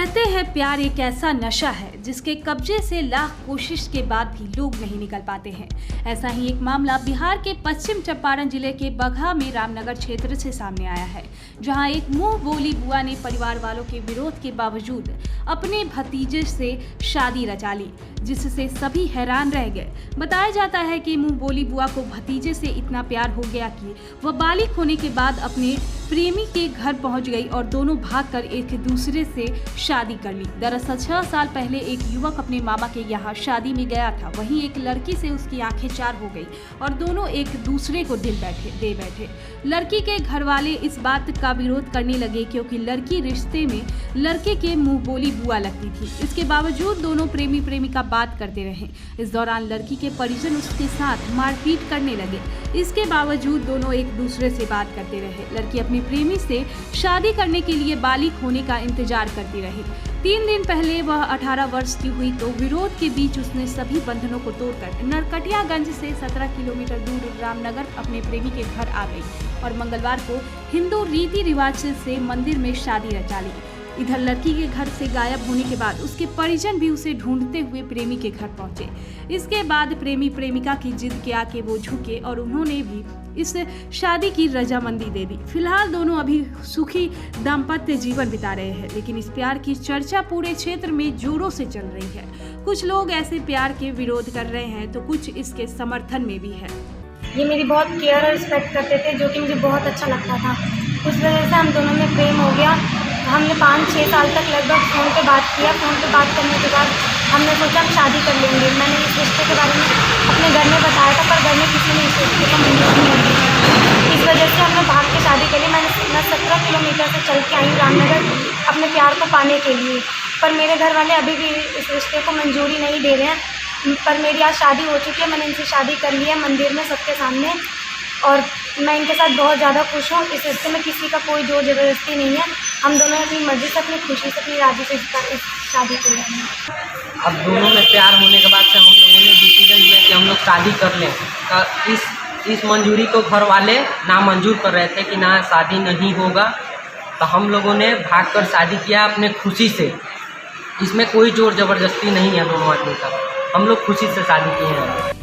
कहते हैं प्यार एक ऐसा नशा है जिसके कब्जे से लाख कोशिश के बाद भी लोग नहीं निकल पाते हैं। ऐसा ही एक मामला बिहार के पश्चिम चंपारण जिले के बगहा में रामनगर क्षेत्र से सामने आया है, जहां एक मुंह बोली बुआ ने परिवार वालों के विरोध के बावजूद अपने भतीजे से शादी रचा ली, जिससे सभी हैरान रह गए। बताया जाता है कि मुंह बोली बुआ को भतीजे से इतना प्यार हो गया कि वह बालिग होने के बाद अपने प्रेमी के घर पहुंच गई और दोनों भागकर एक दूसरे से शादी कर ली। दरअसल 6 साल पहले एक युवक अपने मामा के यहाँ शादी में गया था, वहीं एक लड़की से उसकी आंखें चार हो गई और दोनों एक दूसरे को दिल दे बैठे। लड़की के घर वाले इस बात का विरोध करने लगे क्योंकि लड़की रिश्ते में लड़के के मुंह बोली बुआ लगती थी। इसके बावजूद दोनों प्रेमी प्रेमिका बात करते रहे। इस दौरान लड़की के परिजन उसके साथ मारपीट करने लगे। इसके बावजूद दोनों एक दूसरे से बात करते रहे। लड़की अपनी प्रेमी से शादी करने के लिए बालिग होने का इंतजार करती रही। 3 दिन पहले वह 18 वर्ष की हुई तो विरोध के बीच उसने सभी बंधनों को तोड़कर नरकटियागंज से 17 किलोमीटर दूर रामनगर अपने प्रेमी के घर आ गई और मंगलवार को हिंदू रीति रिवाज से मंदिर में शादी रचा ली। इधर लड़की के घर से गायब होने के बाद उसके परिजन भी उसे ढूंढते हुए प्रेमी के घर पहुंचे। इसके बाद प्रेमी प्रेमिका की जिद के आके वो झुके और उन्होंने भी इस शादी की रजामंदी दे दी। फिलहाल दोनों अभी सुखी दाम्पत्य जीवन बिता रहे हैं, लेकिन इस प्यार की चर्चा पूरे क्षेत्र में जोरों से चल रही है। कुछ लोग ऐसे प्यार के विरोध कर रहे हैं तो कुछ इसके समर्थन में भी है। ये मेरी बहुत केयर और रिस्पेक्ट करते थे, जो कि मुझे बहुत अच्छा लगता था। उस वजह से हम दोनों में प्रेम हो गया। हमने 5-6 साल तक लगभग फ़ोन पे बात किया। फ़ोन पे बात करने के बाद हमने सोचा हम शादी कर लेंगे। मैंने इस रिश्ते के बारे में अपने घर में बताया था, पर घर में किसी ने इस रिश्ते को मंजूर नहीं किया। इस वजह से हमने भाग के शादी कर ली। मैं 17 किलोमीटर से चल के आई रामनगर अपने प्यार को पाने के लिए, पर मेरे घर वाले अभी भी इस रिश्ते को मंजूरी नहीं दे रहे हैं। पर मेरी आज शादी हो चुकी है, मैंने इनसे शादी कर ली है मंदिर में सबके सामने, और मैं इनके साथ बहुत ज़्यादा खुश हूँ। इस रिश्ते में किसी का कोई जोर ज़बरदस्ती नहीं है। हम दोनों अपनी मर्ज़ी से, अपनी खुशी से, अपनी राज़ी से इस शादी कर रहे हैं। अब दोनों में प्यार होने के बाद से हम लोगों ने डिसीजन लिया कि हम लोग शादी कर लें। तो इस मंजूरी को घर वाले नामंजूर कर रहे थे कि ना शादी नहीं होगा, तो हम लोगों ने भागकर शादी किया अपने खुशी से। इसमें कोई जोर ज़बरदस्ती नहीं है दोनों आदमी का, हम लोग खुशी से शादी किए हैं।